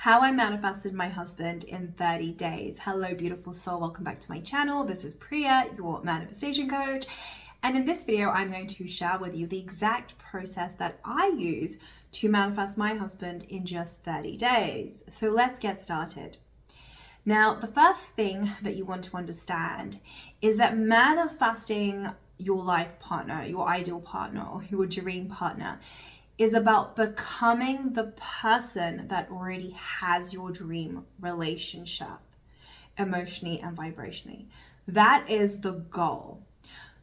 How I manifested my husband in 30 days. Hello, beautiful soul. Welcome back to my channel. This is Priya, your manifestation coach. And in this video, I'm going to share with you the exact process that I use to manifest my husband in just 30 days. So let's get started. Now, the first thing that you want to understand is that manifesting your life partner, your ideal partner, or your dream partner is about becoming the person that already has your dream relationship, emotionally and vibrationally. That is the goal.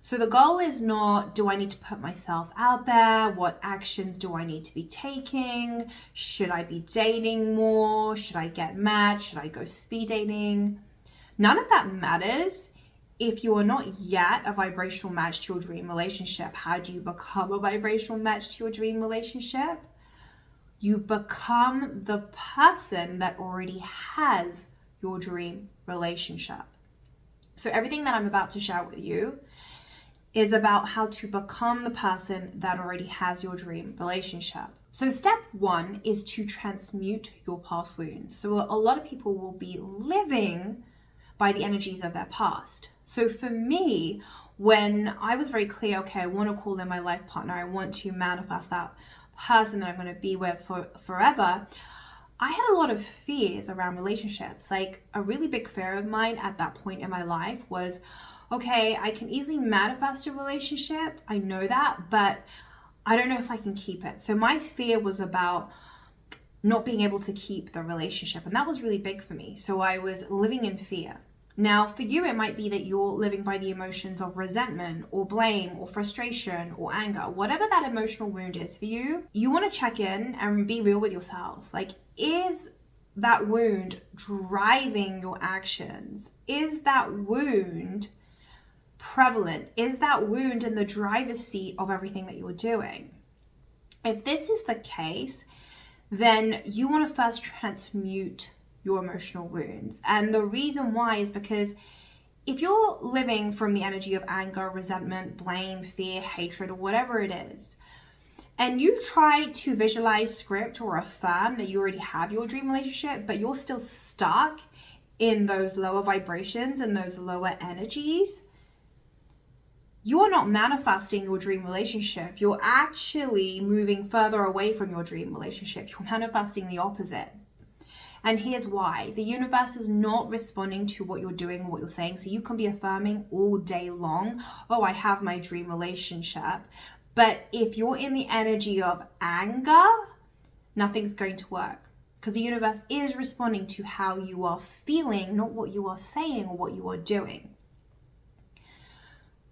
So the goal is not, do I need to put myself out there? What actions do I need to be taking? Should I be dating more? Should I get matched? Should I go speed dating? None of that matters if you are not yet a vibrational match to your dream relationship. How do you become a vibrational match to your dream relationship? You become the person that already has your dream relationship. So everything that I'm about to share with you is about how to become the person that already has your dream relationship. So step one is to transmute your past wounds. So a lot of people will be living by the energies of their past. So for me, when I was very clear, okay, I want to call in my life partner, I want to manifest that person that I'm going to be with for forever, I had a lot of fears around relationships. Like a really big fear of mine at that point in my life was, okay, I can easily manifest a relationship, I know that, but I don't know if I can keep it. So my fear was about not being able to keep the relationship, and that was really big for me. So I was living in fear. Now, for you, it might be that you're living by the emotions of resentment or blame or frustration or anger. Whatever that emotional wound is for you, you want to check in and be real with yourself. Like, is that wound driving your actions? Is that wound prevalent? Is that wound in the driver's seat of everything that you're doing? If this is the case, then you want to first transmute your emotional wounds. And the reason why is because if you're living from the energy of anger, resentment, blame, fear, hatred, or whatever it is, and you try to visualize, script, or affirm that you already have your dream relationship, but you're still stuck in those lower vibrations and those lower energies, you are not manifesting your dream relationship. You're actually moving further away from your dream relationship. You're manifesting the opposite. And here's why. The universe is not responding to what you're doing or what you're saying. So you can be affirming all day long, oh, I have my dream relationship. But if you're in the energy of anger, nothing's going to work. Because the universe is responding to how you are feeling, not what you are saying or what you are doing.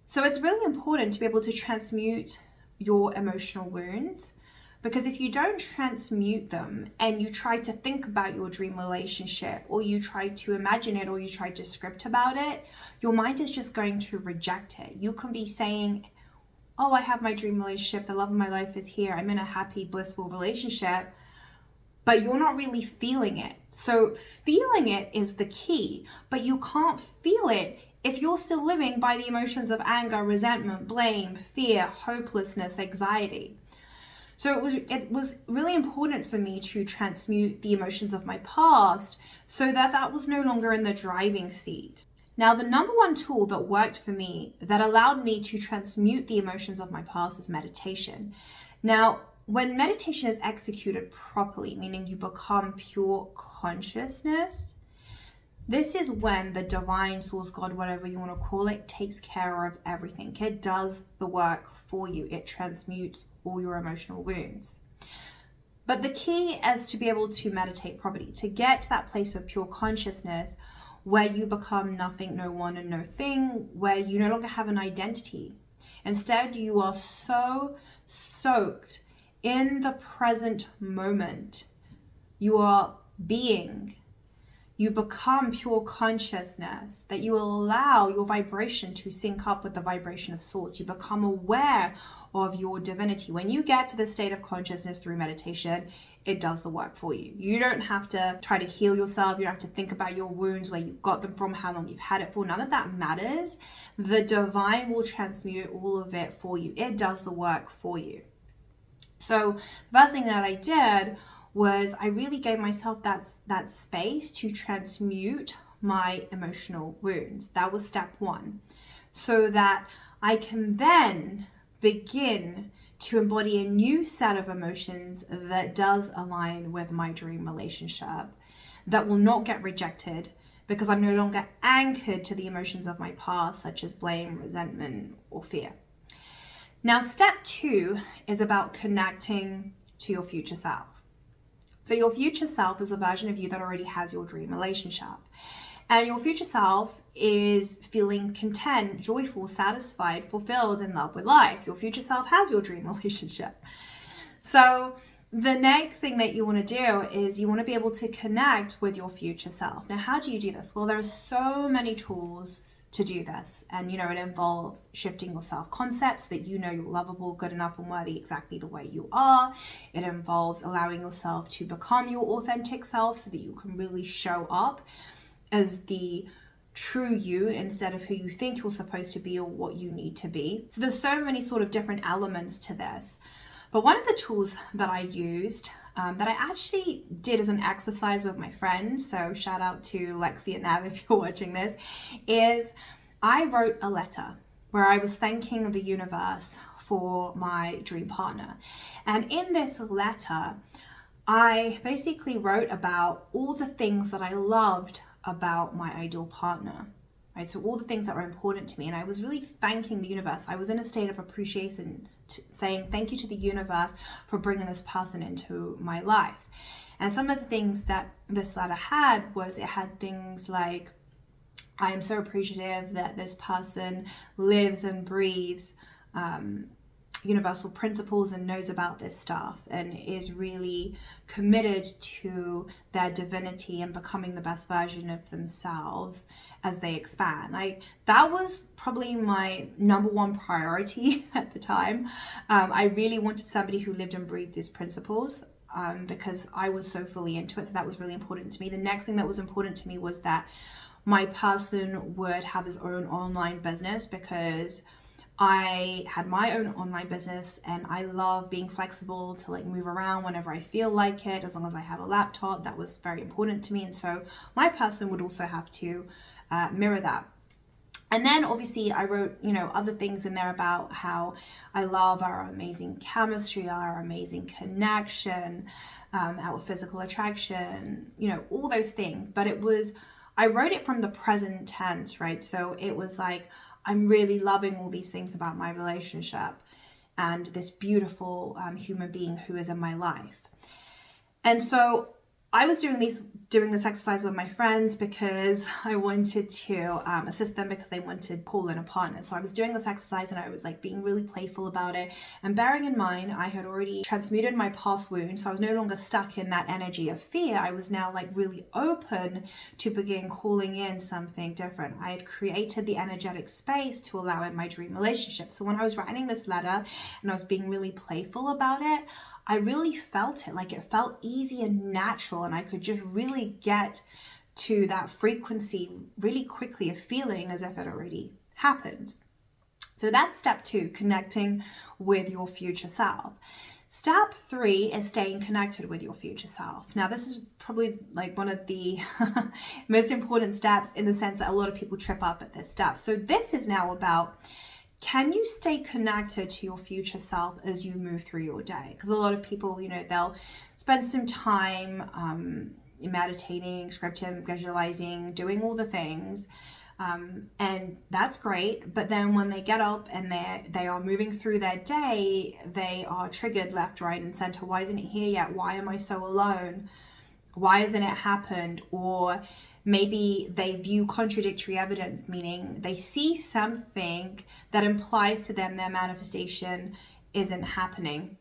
So it's really important to be able to transmute your emotional wounds, because if you don't transmute them and you try to think about your dream relationship, or you try to imagine it, or you try to script about it, your mind is just going to reject it. You can be saying, oh, I have my dream relationship, the love of my life is here, I'm in a happy, blissful relationship, but you're not really feeling it. So feeling it is the key, but you can't feel it if you're still living by the emotions of anger, resentment, blame, fear, hopelessness, anxiety. So it was really important for me to transmute the emotions of my past so that that was no longer in the driving seat. Now, the number one tool that worked for me, that allowed me to transmute the emotions of my past, is meditation. Now, when meditation is executed properly, meaning you become pure consciousness, this is when the divine source, God, whatever you want to call it, takes care of everything. It does the work for you. It transmutes all your emotional wounds. But the key is to be able to meditate properly, to get to that place of pure consciousness where you become nothing, no one, and no thing, where you no longer have an identity. Instead, you are so soaked in the present moment. You are being. You become pure consciousness, that you will allow your vibration to sync up with the vibration of source. You become aware of your divinity. When you get to the state of consciousness through meditation, it does the work for you. You don't have to try to heal yourself. You don't have to think about your wounds, where you got them from, how long you've had it for. None of that matters. The divine will transmute all of it for you. It does the work for you. So the first thing that I did was I really gave myself that space to transmute my emotional wounds. That was step one, so that I can then begin to embody a new set of emotions that does align with my dream relationship, that will not get rejected because I'm no longer anchored to the emotions of my past, such as blame, resentment, or fear. Now, step two is about connecting to your future self. So your future self is a version of you that already has your dream relationship. And your future self is feeling content, joyful, satisfied, fulfilled, in love with life. Your future self has your dream relationship. So the next thing that you want to do is you want to be able to connect with your future self. Now, how do you do this? Well, there are so many tools to do this. And, it involves shifting your self-concepts that you're lovable, good enough, and worthy exactly the way you are. It involves allowing yourself to become your authentic self so that you can really show up as the true you instead of who you think you're supposed to be or what you need to be. So there's so many sort of different elements to this. But one of the tools that I used, that I actually did as an exercise with my friends, so shout out to Lexi and Nav if you're watching this, is I wrote a letter where I was thanking the universe for my dream partner. And in this letter, I basically wrote about all the things that I loved about my ideal partner. Right? So all the things that were important to me, and I was really thanking the universe. I was in a state of appreciation, saying thank you to the universe for bringing this person into my life. And some of the things that this letter had was, it had things like, I am so appreciative that this person lives and breathes universal principles and knows about this stuff and is really committed to their divinity and becoming the best version of themselves as they expand. That was probably my number one priority at the time. I really wanted somebody who lived and breathed these principles because I was so fully into it. So that was really important to me. The next thing that was important to me was that my person would have his own online business, because I had my own online business and I love being flexible to move around whenever I feel like it, as long as I have a laptop. That was very important to me. And so my person would also have to mirror that. And then obviously I wrote, other things in there about how I love our amazing chemistry, our amazing connection, our physical attraction, all those things. But I wrote it from the present tense, right? So it was like, I'm really loving all these things about my relationship and this beautiful human being who is in my life. And so I was doing this exercise with my friends because I wanted to assist them, because they wanted to call in a partner. So I was doing this exercise and I was being really playful about it. And bearing in mind, I had already transmuted my past wound. So I was no longer stuck in that energy of fear. I was now really open to begin calling in something different. I had created the energetic space to allow in my dream relationship. So when I was writing this letter and I was being really playful about it, I really felt it. It felt easy and natural, and I could just really get to that frequency really quickly of feeling as if it already happened. So that's step two, connecting with your future self. Step three is staying connected with your future self. Now, this is probably one of the most important steps, in the sense that a lot of people trip up at this step. So this is now about, can you stay connected to your future self as you move through your day? Because a lot of people, they'll spend some time meditating, scripting, visualizing, doing all the things. And that's great. But then when they get up and they are moving through their day, they are triggered left, right, and center. Why isn't it here yet? Why am I so alone? Why hasn't it happened? Or maybe they view contradictory evidence, meaning they see something that implies to them their manifestation isn't happening.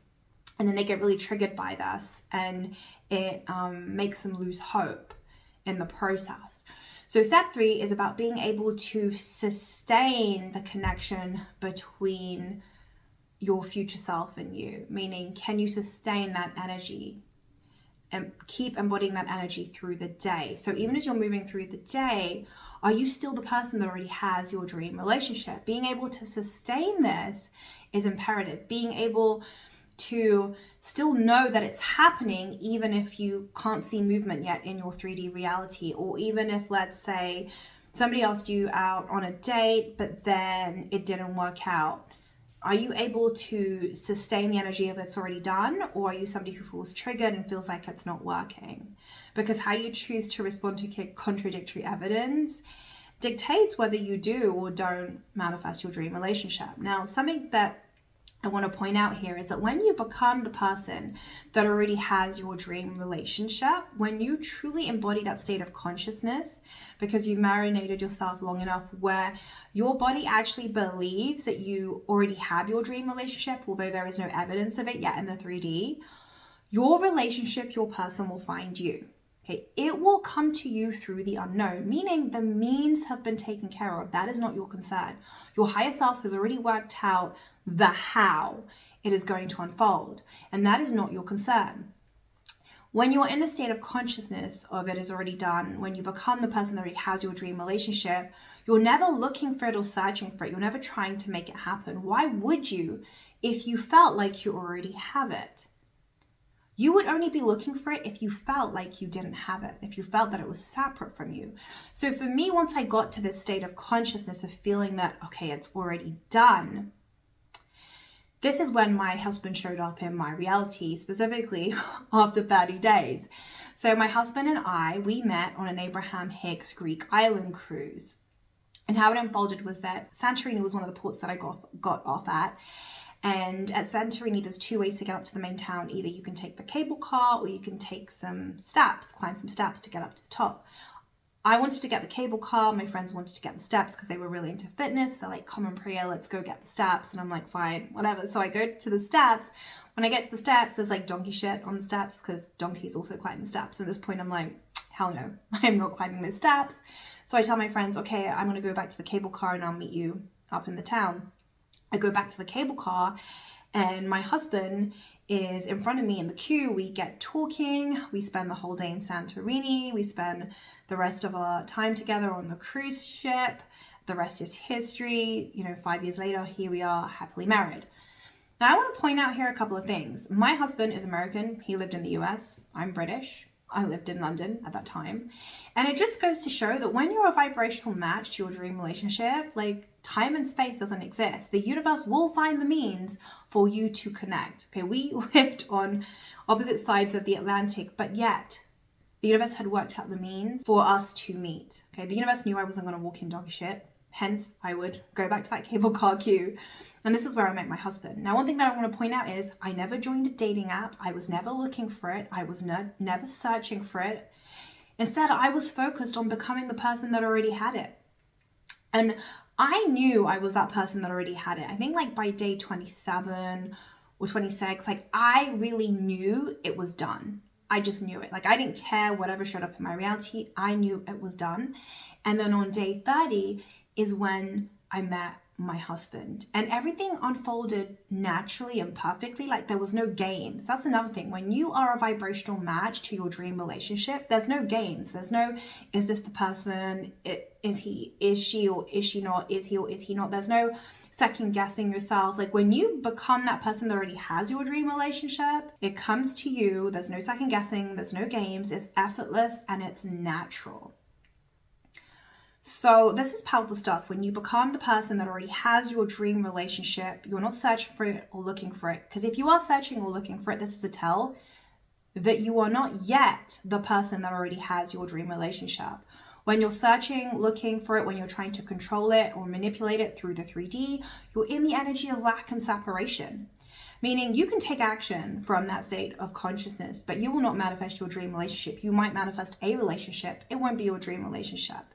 And then they get really triggered by this, and it makes them lose hope in the process. So step three is about being able to sustain the connection between your future self and you, meaning, can you sustain that energy and keep embodying that energy through the day? So even as you're moving through the day, are you still the person that already has your dream relationship? Being able to sustain this is imperative. Being able to still know that it's happening, even if you can't see movement yet in your 3D reality, or even if, let's say, somebody asked you out on a date, but then it didn't work out. Are you able to sustain the energy of it's already done, or are you somebody who feels triggered and feels like it's not working? Because how you choose to respond to contradictory evidence dictates whether you do or don't manifest your dream relationship. Now, something that I want to point out here is that when you become the person that already has your dream relationship, when you truly embody that state of consciousness, because you've marinated yourself long enough where your body actually believes that you already have your dream relationship, although there is no evidence of it yet in the 3D, your relationship, your person will find you. Okay, it will come to you through the unknown, meaning the means have been taken care of. That is not your concern. Your higher self has already worked out the how it is going to unfold, and that is not your concern. When you're in the state of consciousness of it is already done, when you become the person that already has your dream relationship, you're never looking for it or searching for it. You're never trying to make it happen. Why would you if you felt like you already have it? You would only be looking for it if you felt like you didn't have it, if you felt that it was separate from you. So for me, once I got to this state of consciousness of feeling that, okay, it's already done, this is when my husband showed up in my reality, specifically after 30 days. So my husband and I, we met on an Abraham Hicks Greek island cruise. And how it unfolded was that Santorini was one of the ports that I got off at. And at Santorini, there's two ways to get up to the main town. Either you can take the cable car or you can take some steps, climb some steps to get up to the top. I wanted to get the cable car. My friends wanted to get the steps because they were really into fitness. They're like, come on, Priya, let's go get the steps. And I'm like, fine, whatever. So I go to the steps. When I get to the steps, there's like donkey shit on the steps because donkeys also climb the steps. At this point, I'm like, hell no, I'm not climbing those steps. So I tell my friends, okay, I'm going to go back to the cable car and I'll meet you up in the town. I go back to the cable car and my husband is in front of me in the queue. We get talking. We spend the whole day in Santorini. We spend the rest of our time together on the cruise ship. The rest is history. 5 years later, here we are happily married. Now, I want to point out here a couple of things. My husband is American. He lived in the US. I'm British. I lived in London at that time. And it just goes to show that when you're a vibrational match to your dream relationship, like time and space doesn't exist. The universe will find the means for you to connect. Okay, we lived on opposite sides of the Atlantic, but yet the universe had worked out the means for us to meet. Okay, the universe knew I wasn't going to walk in doggy shit. Hence, I would go back to that cable car queue. And this is where I met my husband. Now, one thing that I want to point out is I never joined a dating app. I was never looking for it. I was never searching for it. Instead, I was focused on becoming the person that already had it. And I knew I was that person that already had it. I think like by day 27 or 26, like I really knew it was done. I just knew it. Like I didn't care whatever showed up in my reality. I knew it was done. And then on day 30 is when I met my husband and everything unfolded naturally and perfectly. Like there was no games. That's another thing. When you are a vibrational match to your dream relationship, there's no games. There's no, is this the person? Is he, is she, or is she not? Is he or is he not? There's no second guessing yourself. Like when you become that person that already has your dream relationship, it comes to you. There's no second guessing. There's no games. It's effortless and it's natural. So this is powerful stuff. When you become the person that already has your dream relationship, you're not searching for it or looking for it. Because if you are searching or looking for it, this is a tell that you are not yet the person that already has your dream relationship. When you're searching, looking for it, when you're trying to control it or manipulate it through the 3D, you're in the energy of lack and separation. Meaning you can take action from that state of consciousness, but you will not manifest your dream relationship. You might manifest a relationship. It won't be your dream relationship.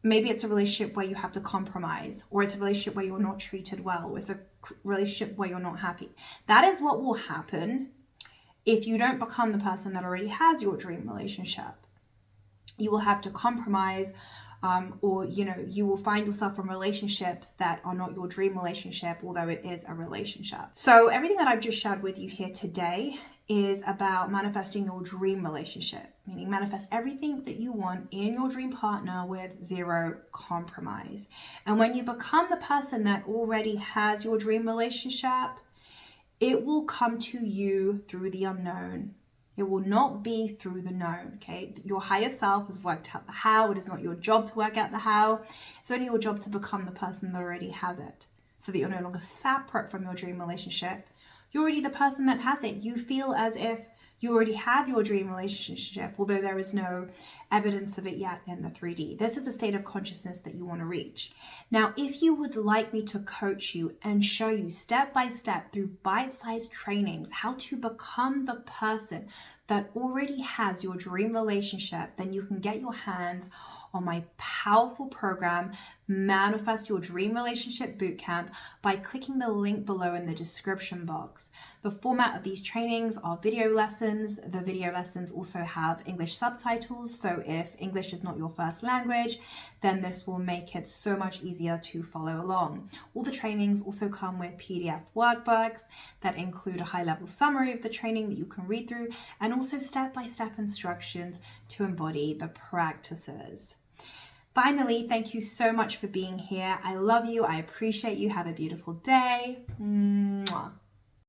Maybe it's a relationship where you have to compromise, or it's a relationship where you're not treated well, or it's a relationship where you're not happy. That is what will happen if you don't become the person that already has your dream relationship. You will have to compromise, or you will find yourself in relationships that are not your dream relationship, although it is a relationship. So everything that I've just shared with you here today is about manifesting your dream relationship, meaning manifest everything that you want in your dream partner with zero compromise. And when you become the person that already has your dream relationship, it will come to you through the unknown. It will not be through the known, okay? Your higher self has worked out the how. It is not your job to work out the how. It's only your job to become the person that already has it, so that you're no longer separate from your dream relationship. You're already the person that has it. You feel as if you already have your dream relationship, although there is no evidence of it yet in the 3D. This is the state of consciousness that you want to reach. Now, if you would like me to coach you and show you step by step through bite-sized trainings how to become the person that already has your dream relationship, then you can get your hands on my powerful program, Manifest Your Dream Relationship Bootcamp, by clicking the link below in the description box. The format of these trainings are video lessons. The video lessons also have English subtitles, so if English is not your first language, then this will make it so much easier to follow along. All the trainings also come with PDF workbooks that include a high-level summary of the training that you can read through, and also step-by-step instructions to embody the practices. Finally, thank you so much for being here. I love you. I appreciate you. Have a beautiful day. Mwah.